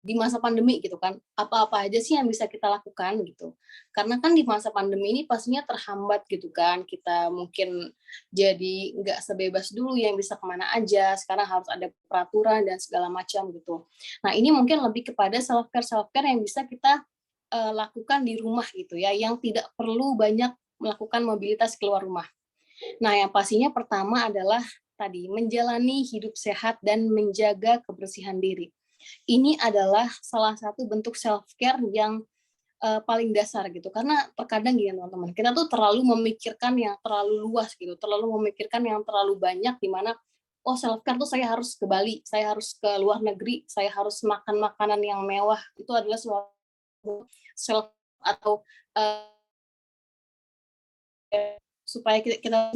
di masa pandemi gitu kan, apa-apa aja sih yang bisa kita lakukan gitu. Karena kan di masa pandemi ini pastinya terhambat gitu kan, kita mungkin jadi nggak sebebas dulu yang bisa kemana aja, sekarang harus ada peraturan dan segala macam gitu. Nah ini mungkin lebih kepada self-care yang bisa kita lakukan di rumah gitu ya, yang tidak perlu banyak melakukan mobilitas keluar rumah. Nah, yang pastinya pertama adalah tadi menjalani hidup sehat dan menjaga kebersihan diri. Ini adalah salah satu bentuk self-care yang paling dasar gitu. Karena terkadang gini teman-teman, kita tuh terlalu memikirkan yang terlalu luas gitu, terlalu memikirkan yang terlalu banyak di mana oh self-care tuh saya harus ke Bali, saya harus ke luar negeri, saya harus makan makanan yang mewah. Itu adalah suatu self atau supaya kita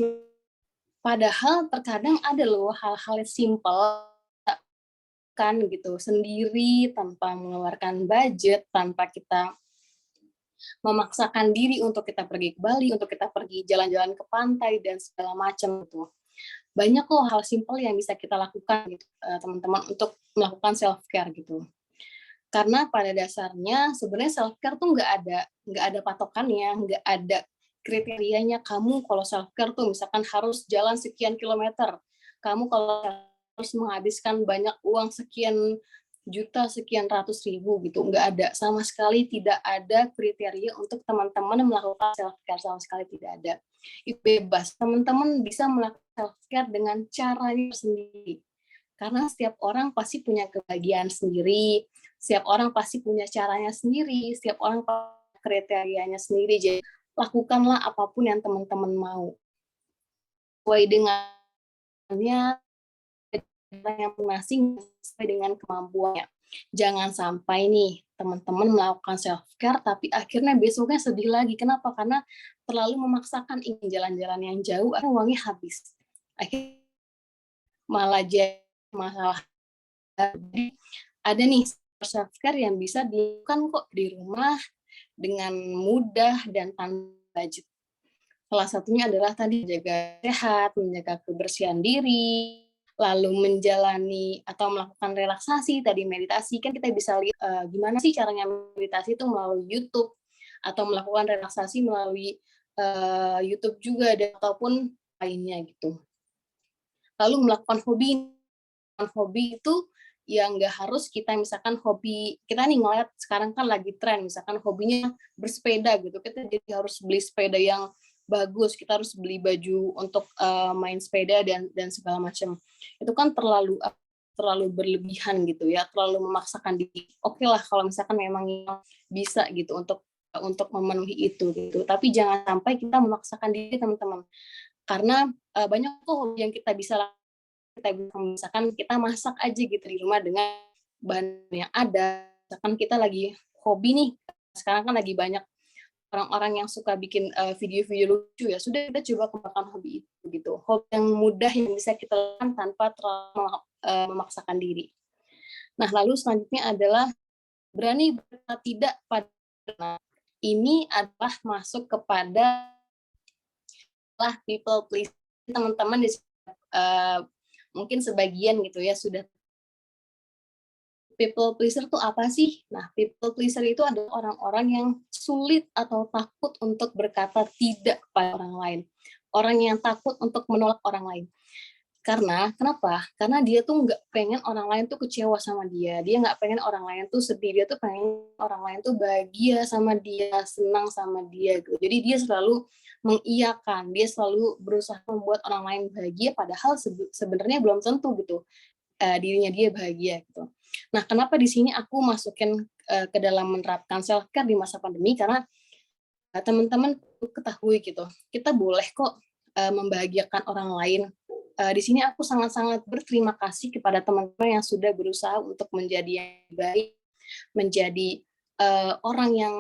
padahal terkadang ada loh hal-hal simpel kan gitu sendiri tanpa mengeluarkan budget, tanpa kita memaksakan diri untuk kita pergi ke Bali, untuk kita pergi jalan-jalan ke pantai dan segala macam gitu. Banyak kok hal simpel yang bisa kita lakukan gitu, teman-teman, untuk melakukan self care gitu. Karena pada dasarnya sebenarnya self care tuh nggak ada patokannya, nggak ada kriterianya. Kamu kalau self care tuh misalkan harus jalan sekian kilometer, kamu kalau harus menghabiskan banyak uang sekian juta, sekian ratus ribu gitu, nggak ada, sama sekali tidak ada kriteria untuk teman-teman melakukan self care, sama sekali tidak ada. Itu bebas, teman-teman bisa melakukan self care dengan caranya sendiri. Karena setiap orang pasti punya kebahagiaan sendiri, setiap orang pasti punya caranya sendiri, setiap orang punya kriterianya sendiri. Jadi lakukanlah apapun yang teman-teman mau. Sesuai dengannya, yang masing sesuai dengan kemampuannya. Jangan sampai nih teman-teman melakukan self care tapi akhirnya besoknya sedih lagi. Kenapa? Karena terlalu memaksakan ingin jalan-jalan yang jauh, akhirnya uangnya habis. Akhirnya malah jadi masalah. Jadi ada nih self care yang bisa dilakukan kok di rumah dengan mudah dan tanpa budget. Salah satunya adalah tadi menjaga sehat, menjaga kebersihan diri, lalu menjalani atau melakukan relaksasi, tadi meditasi. Kan kita bisa lihat gimana sih caranya meditasi itu melalui YouTube, atau melakukan relaksasi melalui YouTube juga, dan ataupun lainnya gitu. Lalu melakukan hobi itu ya nggak harus kita misalkan hobi kita nih ngeliat sekarang kan lagi tren misalkan hobinya bersepeda gitu, kita jadi harus beli sepeda yang bagus, kita harus beli baju untuk main sepeda dan segala macam. Itu kan terlalu berlebihan gitu ya, terlalu memaksakan diri. Oke lah kalau misalkan memang bisa gitu untuk memenuhi itu gitu, tapi jangan sampai kita memaksakan diri teman-teman, karena banyak kok yang kita bisa misalkan kita masak aja gitu di rumah dengan bahan yang ada. Misalkan kita lagi hobi nih, sekarang kan lagi banyak orang-orang yang suka bikin video-video lucu ya, sudah kita coba kembangkan hobi itu gitu. Hobi yang mudah yang bisa kita lakukan tanpa terlalu memaksakan diri. Nah, lalu selanjutnya adalah berani berkata tidak pada. Nah, ini adalah masuk kepada people please. Teman-teman di mungkin sebagian gitu ya sudah. People pleaser itu apa sih? Nah, people pleaser itu adalah orang-orang yang sulit atau takut untuk berkata tidak pada orang lain. Orang yang takut untuk menolak orang lain. Karena, kenapa? Karena dia tuh nggak pengen orang lain tuh kecewa sama dia. Dia nggak pengen orang lain tuh sedih. Dia tuh pengen orang lain tuh bahagia sama dia, senang sama dia. Gitu. Jadi dia selalu mengiyakan. Dia selalu berusaha membuat orang lain bahagia, padahal sebenarnya belum tentu gitu dirinya dia bahagia gitu. Nah, kenapa di sini aku masukin ke dalam menerapkan self care di masa pandemi, karena teman-teman ketahui gitu, kita boleh kok membahagiakan orang lain. Di sini aku sangat-sangat berterima kasih kepada teman-teman yang sudah berusaha untuk menjadi yang baik, menjadi orang yang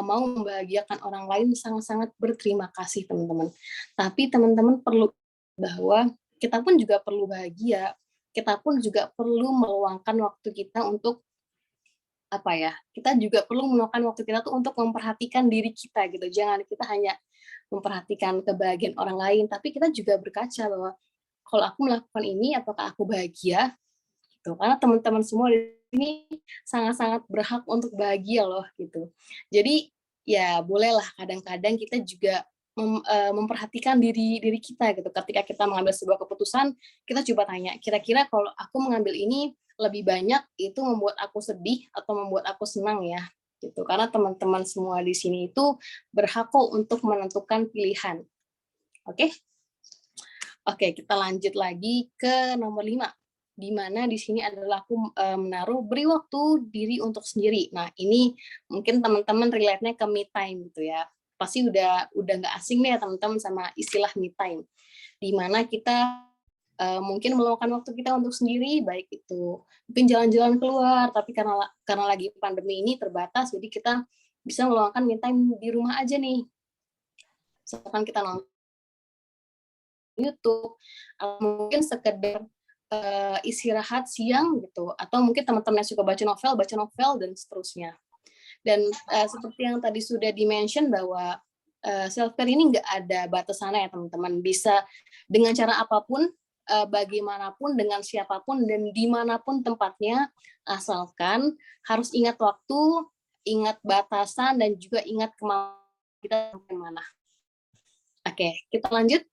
mau membahagiakan orang lain. Sangat-sangat berterima kasih teman-teman. Tapi teman-teman perlu bahwa kita pun juga perlu bahagia, kita pun juga perlu meluangkan waktu kita untuk apa ya, kita juga perlu meluangkan waktu kita tuh untuk memperhatikan diri kita gitu. Jangan kita hanya memperhatikan kebahagiaan orang lain, tapi kita juga berkaca bahwa kalau aku melakukan ini, apakah aku bahagia? Gitu. Karena teman-teman semua di sini sangat-sangat berhak untuk bahagia loh gitu. Jadi ya bolehlah kadang-kadang kita juga memperhatikan diri kita gitu. Ketika kita mengambil sebuah keputusan, kita coba tanya, kira-kira kalau aku mengambil ini lebih banyak itu membuat aku sedih atau membuat aku senang ya gitu. Karena teman-teman semua di sini itu berhak kok untuk menentukan pilihan. Oke? Oke, kita lanjut lagi ke nomor 5, di mana di sini adalah aku menaruh beri waktu diri untuk sendiri. Nah, ini mungkin teman-teman relate-nya ke me time gitu ya. Pasti udah nggak asing nih ya teman-teman sama istilah me time. Di mana kita mungkin meluangkan waktu kita untuk sendiri, baik itu mungkin jalan-jalan keluar, tapi karena lagi pandemi ini terbatas, jadi kita bisa meluangkan me time di rumah aja nih. Misalkan kita nonton YouTube, mungkin sekedar istirahat siang gitu, atau mungkin teman-teman yang suka baca novel dan seterusnya. Dan seperti yang tadi sudah di-mention bahwa self care ini nggak ada batasannya ya teman-teman, bisa dengan cara apapun, bagaimanapun, dengan siapapun dan dimanapun tempatnya, asalkan harus ingat waktu, ingat batasan dan juga ingat kemampuan kita sampai mana. Oke, kita lanjut.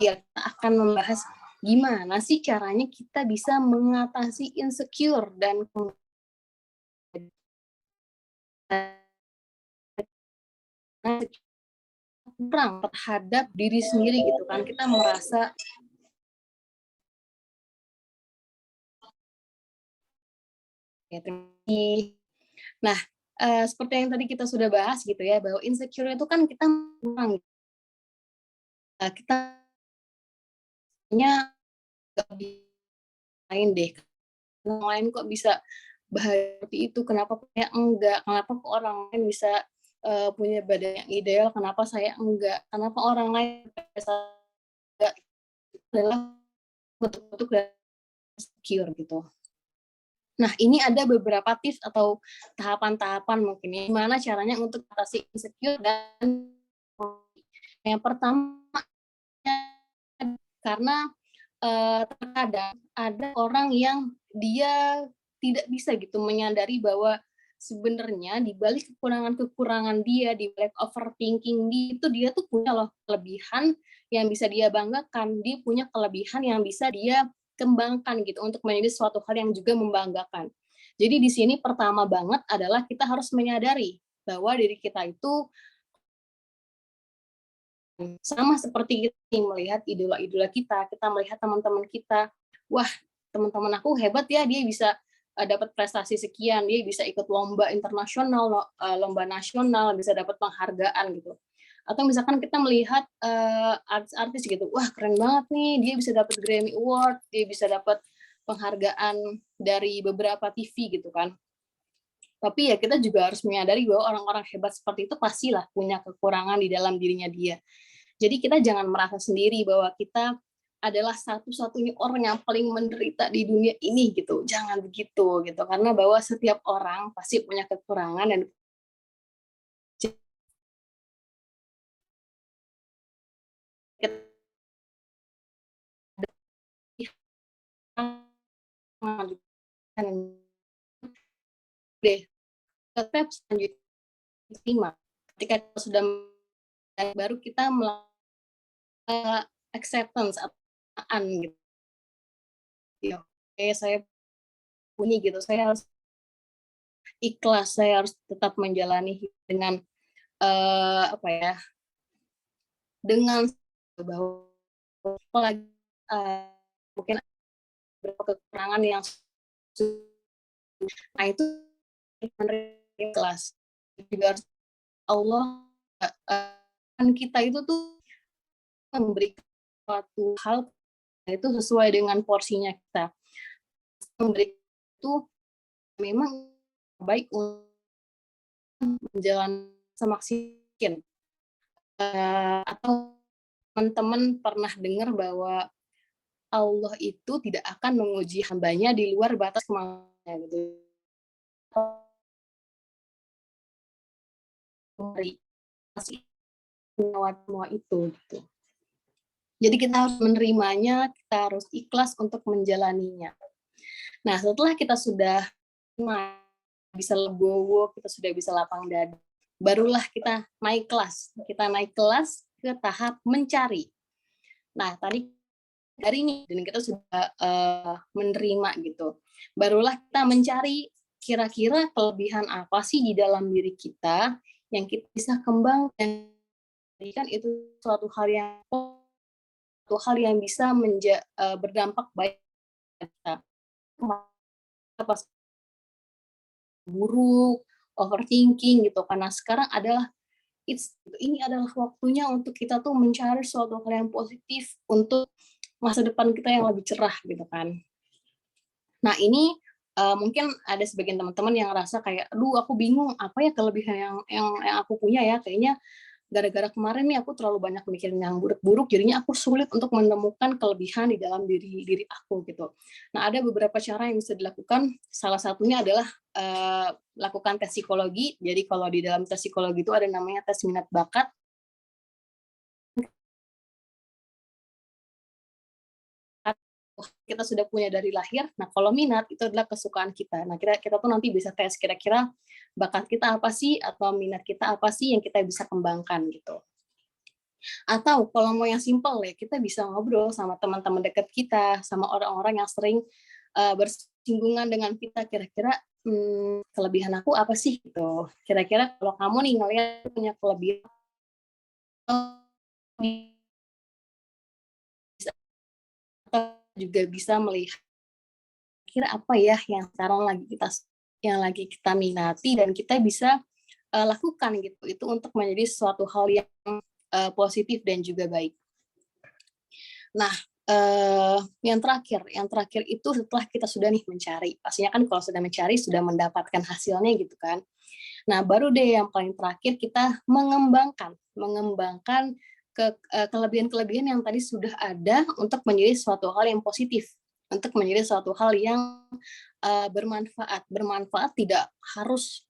Ya, kita akan membahas gimana sih caranya kita bisa mengatasi insecure dan kurang terhadap diri sendiri gitu kan. Kita merasa ya, nah, seperti yang tadi kita sudah bahas gitu ya, bahwa insecure itu kan kita kurang, kita nya lain deh, orang lain kok bisa bahagia seperti itu, kenapa saya enggak, kenapa kok orang lain bisa punya badan yang ideal, kenapa saya enggak, kenapa orang lain bisa enggak, adalah bentuk-bentuk dari insecure gitu. Nah, ini ada beberapa tips atau tahapan-tahapan mungkin ya, gimana caranya untuk atasi insecure. Dan yang pertama, karena terkadang ada orang yang dia tidak bisa gitu menyadari bahwa sebenarnya di balik kekurangan-kekurangan dia, di balik overthinking dia tuh punya loh kelebihan yang bisa dia banggakan, dia punya kelebihan yang bisa dia kembangkan gitu untuk menjadi suatu hal yang juga membanggakan. Jadi di sini pertama banget adalah kita harus menyadari bahwa diri kita itu sama seperti kita melihat idola-idola kita melihat teman-teman kita, wah teman-teman aku hebat ya, dia bisa dapat prestasi sekian, dia bisa ikut lomba internasional, lomba nasional, bisa dapat penghargaan gitu. Atau misalkan kita melihat artis-artis gitu, wah keren banget nih, dia bisa dapat Grammy Award, dia bisa dapat penghargaan dari beberapa TV gitu kan. Tapi ya kita juga harus menyadari bahwa orang-orang hebat seperti itu pastilah punya kekurangan di dalam dirinya dia. Jadi kita jangan merasa sendiri bahwa kita adalah satu-satunya orang yang paling menderita di dunia ini gitu. Jangan begitu gitu. Karena bahwa setiap orang pasti punya kekurangan dan deh step selanjutnya ketika kita sudah baru kita melakukan acceptance atau gitu. Oke, saya punya gitu, saya harus ikhlas, saya harus tetap menjalani dengan apa ya, dengan bahwa apalagi mungkin beberapa kekurangan yang nah itu kelas juga harus Allah kan kita itu tuh memberikan suatu hal itu sesuai dengan porsinya kita memberi itu memang baik untuk menjalankan semaksimal atau teman-teman pernah dengar bahwa Allah itu tidak akan menguji hambanya di luar batas kemampuannya gitu. Masih melewati semua itu gitu. Jadi kita harus menerimanya, kita harus ikhlas untuk menjalaninya. Nah, setelah kita sudah bisa legowo, kita sudah bisa lapang dada, barulah kita naik kelas. Kita naik kelas ke tahap mencari. Nah, tadi dari ini dan kita sudah menerima gitu. Barulah kita mencari kira-kira kelebihan apa sih di dalam diri kita yang kita bisa kembangkan. Kan itu suatu hal yang bisa berdampak baik kita. Pas buruk, overthinking gitu. Karena sekarang ini adalah waktunya untuk kita tuh mencari suatu hal yang positif untuk masa depan kita yang lebih cerah gitu kan. Nah ini mungkin ada sebagian teman-teman yang ngerasa kayak, aduh aku bingung apa ya kelebihan yang aku punya ya, kayaknya gara-gara kemarin nih aku terlalu banyak mikirin yang buruk-buruk, jadinya aku sulit untuk menemukan kelebihan di dalam diri aku gitu. Nah ada beberapa cara yang bisa dilakukan, salah satunya adalah lakukan tes psikologi. Jadi kalau di dalam tes psikologi itu ada namanya tes minat bakat. Kita sudah punya dari lahir. Nah, kalau minat itu adalah kesukaan kita. Nah, kita tuh nanti bisa tes kira-kira bakat kita apa sih atau minat kita apa sih yang kita bisa kembangkan gitu. Atau kalau mau yang simple ya, kita bisa ngobrol sama teman-teman dekat kita, sama orang-orang yang sering bersinggungan dengan kita, kira-kira kelebihan aku apa sih gitu. Kira-kira kalau kamu nih ngelihat punya kelebihan juga bisa melihat kira apa ya yang sekarang lagi kita minati dan kita bisa lakukan gitu itu untuk menjadi suatu hal yang positif dan juga baik. Nah, yang terakhir itu setelah kita sudah nih mencari, pastinya kan kalau sudah mencari sudah mendapatkan hasilnya gitu kan. Nah, baru deh yang paling terakhir kita mengembangkan kelebihan-kelebihan yang tadi sudah ada untuk menjadi suatu hal yang positif, untuk menjadi suatu hal yang bermanfaat. Bermanfaat tidak harus